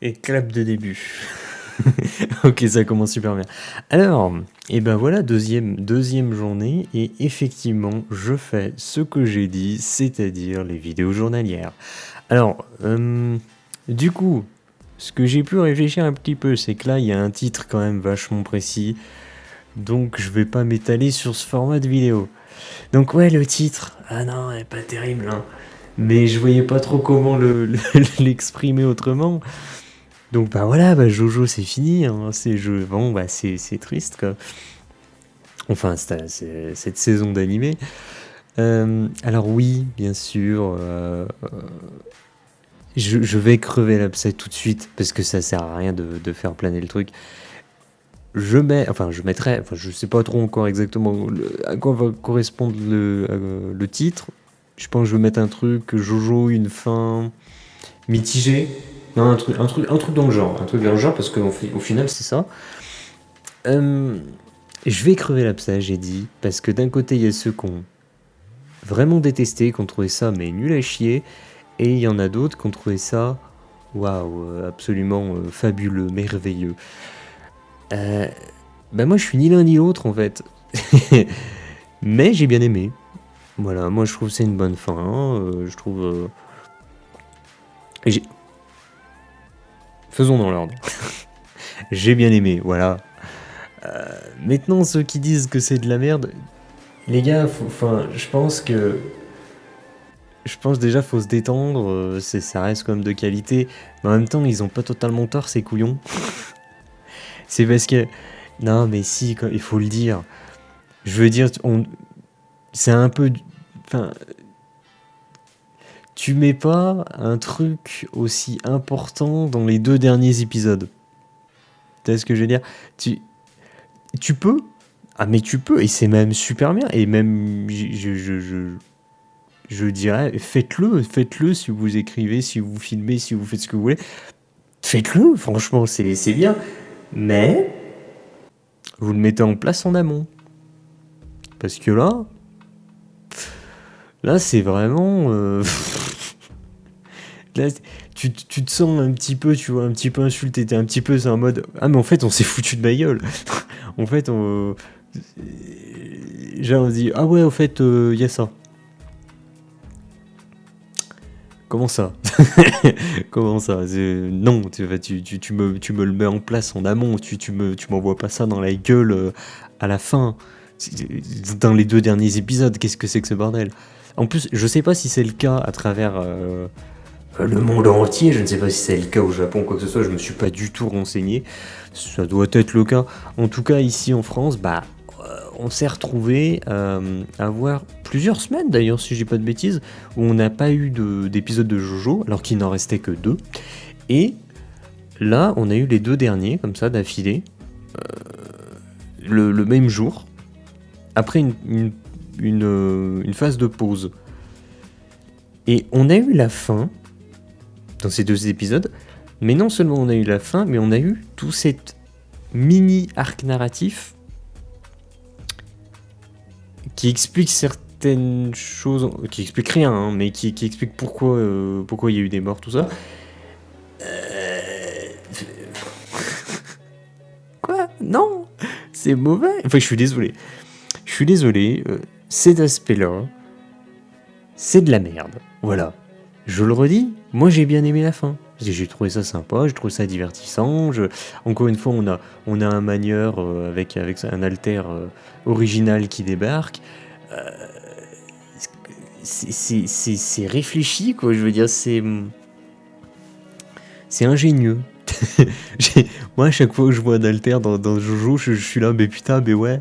Et clap de début. Ok, ça commence super bien. Alors, et ben voilà, deuxième journée, et effectivement, je fais ce que j'ai dit, c'est-à-dire les vidéos journalières. Alors, du coup, ce que j'ai pu réfléchir un petit peu, c'est que là, il y a un titre quand même vachement précis, donc je vais pas m'étaler sur ce format de vidéo. Donc ouais, le titre, ah non, elle est pas terrible, hein. Mais je voyais pas trop comment l'exprimer autrement. Donc bah voilà, bah Jojo c'est fini, hein, bon bah c'est triste quoi. Enfin cette saison d'animé. Alors oui, bien sûr, je vais crever l'abcès tout de suite parce que ça sert à rien de faire planer le truc. Je mettrai, enfin je sais pas trop encore exactement à quoi va correspondre le titre. Je pense que je vais mettre un truc Jojo, une fin mitigée. Non, un truc dans le genre, parce qu'au au final c'est ça. Euh, je vais crever l'abcès, j'ai dit, parce que d'un côté il y a ceux qui ont vraiment détesté, qui ont trouvé ça mais nul à chier, et il y en a d'autres qui ont trouvé ça, waouh, absolument fabuleux, merveilleux. Ben moi je suis ni l'un ni l'autre en fait, mais j'ai bien aimé. Voilà, moi je trouve que c'est une bonne fin, je trouve... j'ai- Faisons dans l'ordre. J'ai bien aimé, voilà. Maintenant, ceux qui disent que c'est de la merde, les gars, je pense déjà faut se détendre, ça reste quand même de qualité, mais en même temps ils ont pas totalement tort ces couillons. C'est parce que non mais si, il faut le dire. Je veux dire, c'est un peu, enfin, tu mets pas un truc aussi important dans les 2 derniers épisodes. Tu sais ce que je veux dire? Tu, tu peux, ah mais tu peux, et c'est même super bien, et même je dirais, faites-le si vous écrivez, si vous filmez, si vous faites ce que vous voulez. Faites-le, franchement, c'est bien. Mais vous le mettez en place en amont. Parce que là c'est vraiment... là, tu te sens un petit peu, tu vois, un petit peu insulté. T'es un petit peu c'est en mode... Ah mais en fait on s'est foutu de ma gueule. En fait on... Genre on se dit, ah ouais, au fait, y a ça. Comment ça? Comment ça? Non, tu me le mets en place en amont, tu m'envoies pas ça dans la gueule à la fin. Dans les 2 derniers épisodes, qu'est-ce que c'est que ce bordel? En plus, je sais pas si c'est le cas à travers le monde entier, je ne sais pas si c'est le cas au Japon ou quoi que ce soit, je me suis pas du tout renseigné. Ça doit être le cas. En tout cas, ici en France, bah, on s'est retrouvé à avoir plusieurs semaines d'ailleurs, si je dis pas de bêtises, où on n'a pas eu d'épisode de Jojo, alors qu'il n'en restait que 2. Et là, on a eu les 2 derniers, comme ça, d'affilée, le même jour, après une phase de pause. Et on a eu la fin dans ces 2 épisodes, mais non seulement on a eu la fin, mais on a eu tout cet mini arc narratif qui explique certaines choses, qui explique rien, hein, mais qui explique pourquoi il y a eu des morts, tout ça. Quoi? Non, c'est mauvais. Enfin, je suis désolé. Je suis désolé. Cet aspect-là, c'est de la merde. Voilà. Je le redis, moi j'ai bien aimé la fin. J'ai trouvé ça sympa, j'ai trouvé ça divertissant. Encore une fois, on a un manieur avec un alter original qui débarque. C'est réfléchi, quoi. Je veux dire, c'est ingénieux. Moi, à chaque fois que je vois un alter dans Jojo, je suis là, mais putain, mais ouais,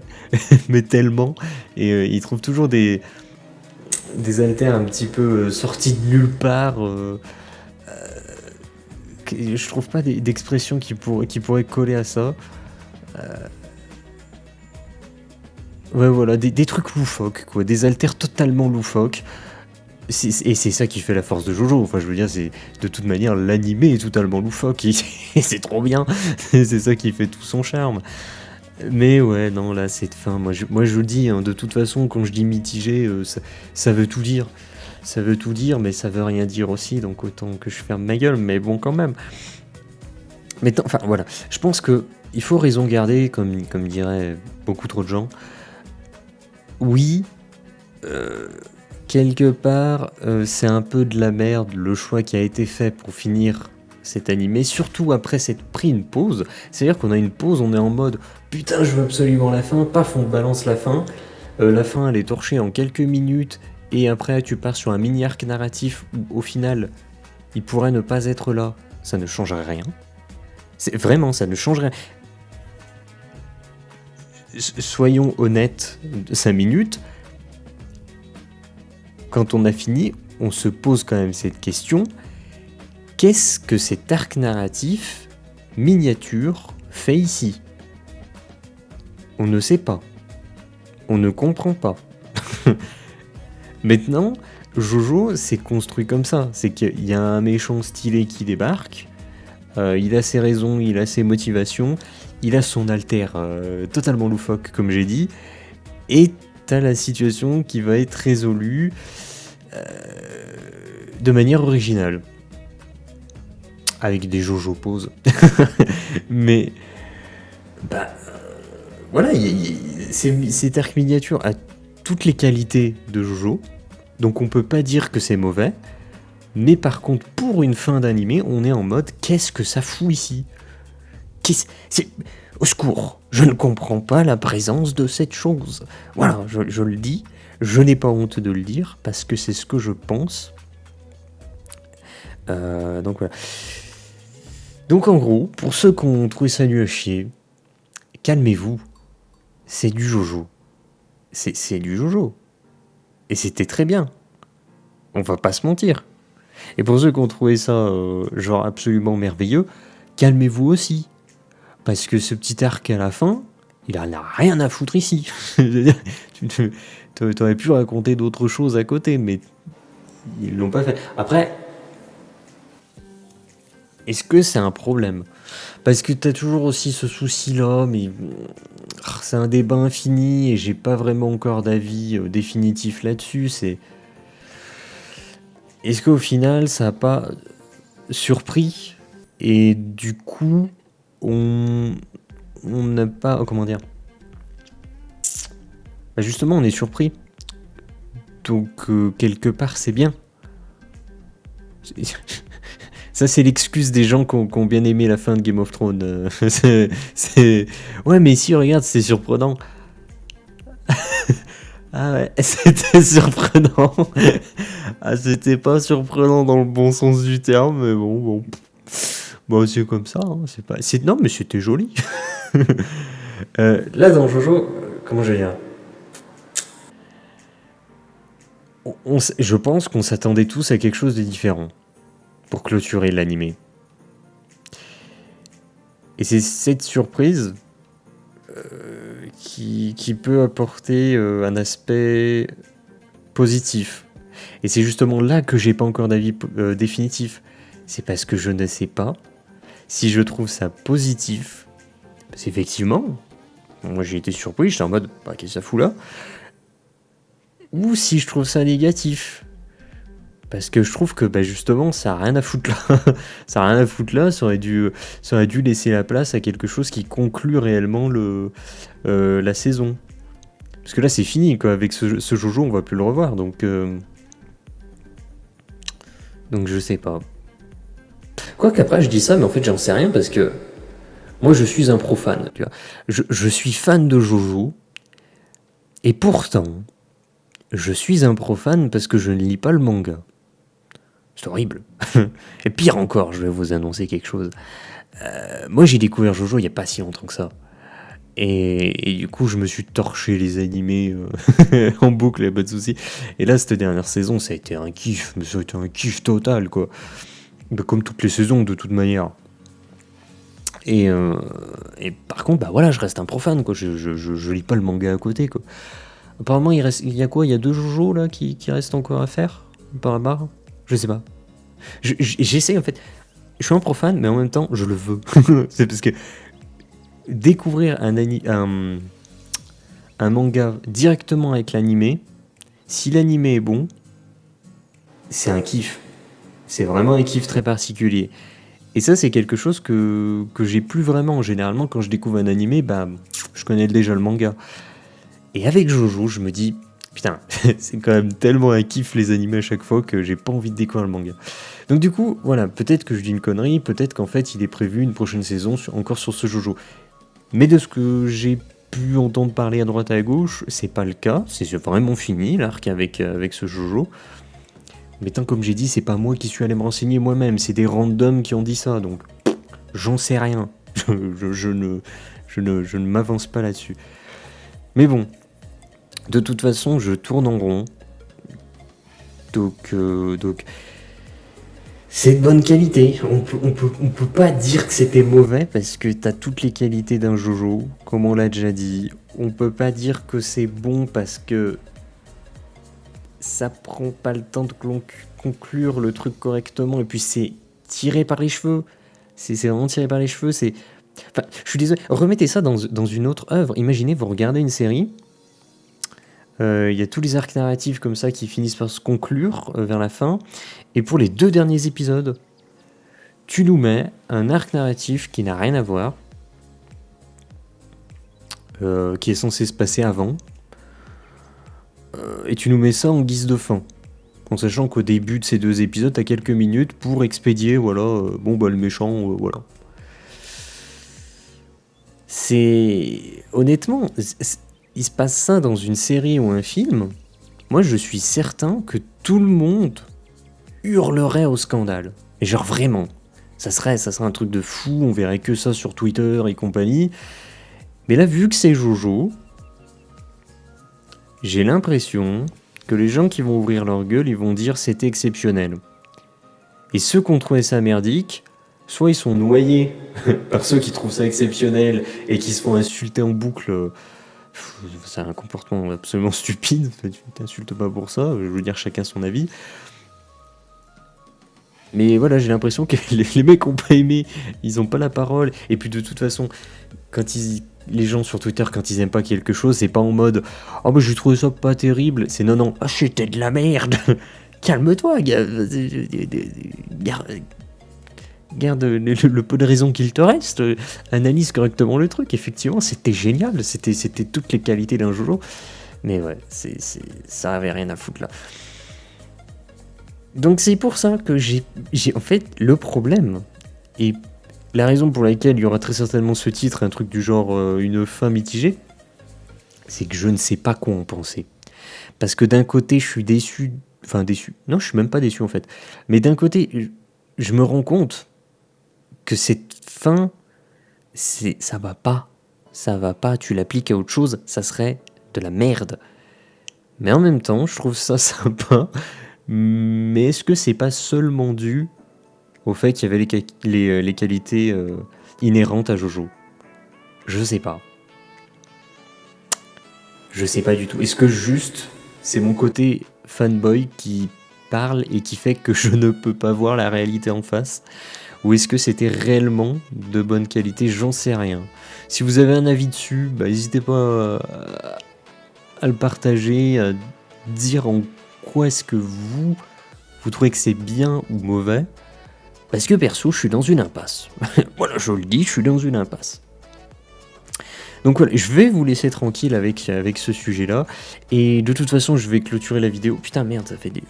mais tellement. Et il trouve toujours des alters un petit peu sortis de nulle part. Je trouve pas d'expression qui pourrait coller à ça. Ouais, voilà, des trucs loufoques, quoi. Des alters totalement loufoques. Et c'est ça qui fait la force de Jojo. Enfin, je veux dire, de toute manière, l'animé est totalement loufoque. Et c'est trop bien. C'est ça qui fait tout son charme. Mais ouais, non, là, cette fin, moi je le dis, hein, de toute façon, quand je dis mitigé, ça veut tout dire. Ça veut tout dire, mais ça veut rien dire aussi, donc autant que je ferme ma gueule, mais bon, quand même. Maintenant, enfin voilà, je pense que il faut raison garder, comme diraient beaucoup trop de gens. Oui, euh, quelque part, c'est un peu de la merde le choix qui a été fait pour finir cet animé, surtout après s'être pris une pause. C'est-à-dire qu'on a une pause, on est en mode putain, je veux absolument la fin, paf, on balance la fin. La fin, elle est torchée en quelques minutes, et après, tu pars sur un mini-arc narratif où, au final, il pourrait ne pas être là. Ça ne changerait rien. C'est vraiment, ça ne changerait rien. Soyons honnêtes, 5 minutes, quand on a fini, on se pose quand même cette question. Qu'est-ce que cet arc narratif miniature fait ici? On ne sait pas. On ne comprend pas. Maintenant, Jojo, c'est construit comme ça. C'est qu'il y a un méchant stylé qui débarque. Il a ses raisons, il a ses motivations. Il a son alter totalement loufoque, comme j'ai dit. Et t'as la situation qui va être résolue de manière originale. Avec des Jojo poses. Mais, bah, voilà, cet arc miniature a toutes les qualités de Jojo. Donc on peut pas dire que c'est mauvais. Mais par contre, pour une fin d'animé, on est en mode qu'est-ce que ça fout ici? Au secours, je ne comprends pas la présence de cette chose. Voilà, je le dis, je n'ai pas honte de le dire, parce que c'est ce que je pense. Donc voilà. Donc en gros, pour ceux qui ont trouvé ça nul à chier, calmez-vous. C'est du Jojo. C'est du Jojo. Et c'était très bien. On va pas se mentir. Et pour ceux qui ont trouvé ça genre absolument merveilleux, calmez-vous aussi. Parce que ce petit arc à la fin, il en a rien à foutre ici. T'aurais pu raconter d'autres choses à côté, mais ils l'ont pas fait. Après, est-ce que c'est un problème? Parce que t'as toujours aussi ce souci-là, mais c'est un débat infini et j'ai pas vraiment encore d'avis définitif là-dessus. Est-ce qu'au final, ça a pas surpris et du coup, on n'a pas... Comment dire? Bah justement, on est surpris. Donc, quelque part, c'est bien. Ça, c'est l'excuse des gens qui ont bien aimé la fin de Game of Thrones. Ouais, mais si, regarde, c'est surprenant. Ah ouais, c'était surprenant. Ah, c'était pas surprenant dans le bon sens du terme, mais bon. Bon, c'est comme ça, hein, c'est pas... Non, mais c'était joli. Là, dans Jojo, comment je vais dire? Je pense qu'on s'attendait tous à quelque chose de différent pour clôturer l'animé. Et c'est cette surprise qui peut apporter un aspect positif. Et c'est justement là que j'ai pas encore d'avis définitif. C'est parce que je ne sais pas si je trouve ça positif. Parce qu'effectivement, moi j'ai été surpris, j'étais en mode, bah, qu'est-ce que ça fout là? Ou si je trouve ça négatif. Parce que je trouve que bah, justement, ça n'a rien à foutre là. Ça n'a rien à foutre là, ça aurait dû laisser la place à quelque chose qui conclut réellement la saison. Parce que là, c'est fini, quoi. Avec ce Jojo, on va plus le revoir, donc je sais pas. Quoi qu'après, je dis ça, mais en fait, j'en sais rien, parce que moi, je suis un profane, tu vois. Je suis fan de Jojo, et pourtant, je suis un profane parce que je ne lis pas le manga. C'est horrible. Et pire encore, je vais vous annoncer quelque chose. Moi, j'ai découvert Jojo il n'y a pas si longtemps que ça. Et du coup, je me suis torché les animés en boucle, y a pas de souci. Et là, cette dernière saison, ça a été un kiff. Mais ça a été un kiff total, quoi. Bah, comme toutes les saisons, de toute manière. Et par contre, bah voilà, je reste un profane, quoi. Je lis pas le manga à côté, quoi. Apparemment, il y a quoi? Il y a 2 Jojo, là, qui restent encore à faire? Par la barre? Je sais pas. J'essaie, en fait. Je suis un profane, mais en même temps, je le veux. C'est parce que découvrir un manga directement avec l'animé, si l'animé est bon, c'est un kiff. C'est vraiment un kiff très particulier. Et ça, c'est quelque chose que j'ai plus vraiment. Généralement, quand je découvre un animé, bah, je connais déjà le manga. Et avec Jojo, je me dis, putain, c'est quand même tellement un kiff les animés à chaque fois que j'ai pas envie de découvrir le manga. Donc du coup, voilà, peut-être que je dis une connerie, peut-être qu'en fait il est prévu une prochaine saison encore sur ce Jojo. Mais de ce que j'ai pu entendre parler à droite et à gauche, c'est pas le cas, c'est vraiment fini l'arc avec ce Jojo. Mais tant comme j'ai dit, c'est pas moi qui suis allé me renseigner moi-même, c'est des randoms qui ont dit ça, donc j'en sais rien. Je ne m'avance pas là-dessus. Mais bon, de toute façon, je tourne en rond. Donc c'est de bonne qualité. On peut pas dire que c'était mauvais parce que t'as toutes les qualités d'un Jojo, comme on l'a déjà dit. On peut pas dire que c'est bon parce que ça prend pas le temps de conclure le truc correctement et puis c'est tiré par les cheveux. C'est vraiment tiré par les cheveux. Enfin, je suis désolé. Remettez ça dans une autre œuvre. Imaginez, vous regardez une série. Il y a tous les arcs narratifs comme ça qui finissent par se conclure vers la fin. Et pour les 2 derniers épisodes, tu nous mets un arc narratif qui n'a rien à voir, qui est censé se passer avant, et tu nous mets ça en guise de fin. En sachant qu'au début de ces 2 épisodes, t'as quelques minutes pour expédier, voilà, le méchant, voilà. Honnêtement, il se passe ça dans une série ou un film, moi je suis certain que tout le monde hurlerait au scandale. Et genre vraiment, ça serait un truc de fou, on verrait que ça sur Twitter et compagnie. Mais là, vu que c'est Jojo, j'ai l'impression que les gens qui vont ouvrir leur gueule, ils vont dire c'était exceptionnel. Et ceux qui ont trouvé ça merdique, soit ils sont noyés par ceux qui trouvent ça exceptionnel et qui se font insulter en boucle. C'est un comportement absolument stupide, tu t'insultes pas pour ça, je veux dire chacun son avis. Mais voilà, j'ai l'impression que les mecs ont pas aimé, ils ont pas la parole. Et puis de toute façon, les gens sur Twitter, quand ils aiment pas quelque chose, c'est pas en mode « Oh bah j'ai trouvé ça pas terrible », c'est non, « Ah c'était de la merde !» Calme-toi, garde le peu de raison qu'il te reste, analyse correctement le truc. Effectivement, c'était génial, c'était toutes les qualités d'un Jojo. Mais ouais, ça avait rien à foutre là. Donc c'est pour ça que j'ai en fait le problème, et la raison pour laquelle il y aura très certainement ce titre, un truc du genre une fin mitigée, c'est que je ne sais pas quoi en penser. Parce que d'un côté je suis déçu, non je suis même pas déçu en fait, mais d'un côté je me rends compte que cette fin, ça va pas, tu l'appliques à autre chose, ça serait de la merde. Mais en même temps je trouve ça sympa. Mais est-ce que c'est pas seulement dû au fait qu'il y avait les qualités inhérentes à Jojo ? Je sais pas. Je sais pas du tout. Est-ce que juste c'est mon côté fanboy qui parle et qui fait que je ne peux pas voir la réalité en face ? Ou est-ce que c'était réellement de bonne qualité ? J'en sais rien. Si vous avez un avis dessus, n'hésitez pas à le partager, à dire en quoi est-ce que vous trouvez que c'est bien ou mauvais. Parce que perso, je suis dans une impasse. Voilà, je le dis, je suis dans une impasse. Donc voilà, je vais vous laisser tranquille avec ce sujet-là. Et de toute façon, je vais clôturer la vidéo. Putain, merde, ça fait des...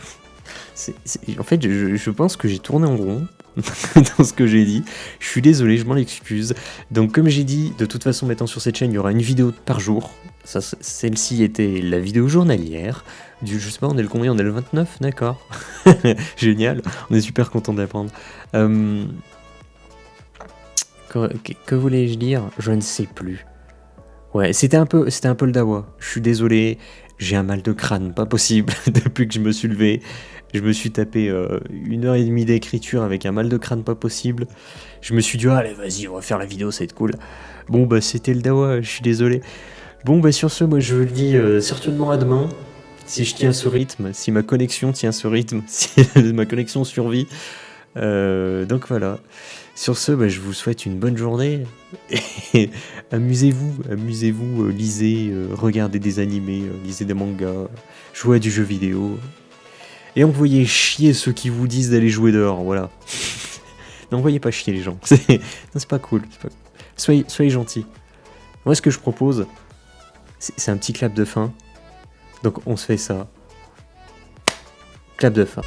En fait, je pense que j'ai tourné en rond dans ce que j'ai dit. Je suis désolé, je m'en excuse. Donc comme j'ai dit, de toute façon, maintenant sur cette chaîne, il y aura une vidéo par jour. Celle-ci était la vidéo journalière. Je sais pas, on est le combien ? On est le 29 ? D'accord. Génial, on est super content d'apprendre. Que voulais-je dire ? Je ne sais plus. Ouais, c'était un peu le dawa. Je suis désolé, j'ai un mal de crâne, pas possible. Depuis que je me suis levé, je me suis tapé 1h30 d'écriture avec un mal de crâne pas possible. Je me suis dit, allez, vas-y, on va faire la vidéo, ça va être cool. Bon, c'était le dawa, je suis désolé. Bon, sur ce, moi je vous le dis certainement à demain. Si je tiens ce rythme, si ma connexion tient ce rythme, si ma connexion survit. Donc voilà. Sur ce, je vous souhaite une bonne journée. Et amusez-vous, lisez, regardez des animés, lisez des mangas, jouez à du jeu vidéo. Et envoyez chier ceux qui vous disent d'aller jouer dehors, voilà. N'envoyez pas chier les gens. C'est pas cool. Soyez gentils. Moi, ce que je propose, c'est un petit clap de fin. Donc, on se fait ça. Clap de fin.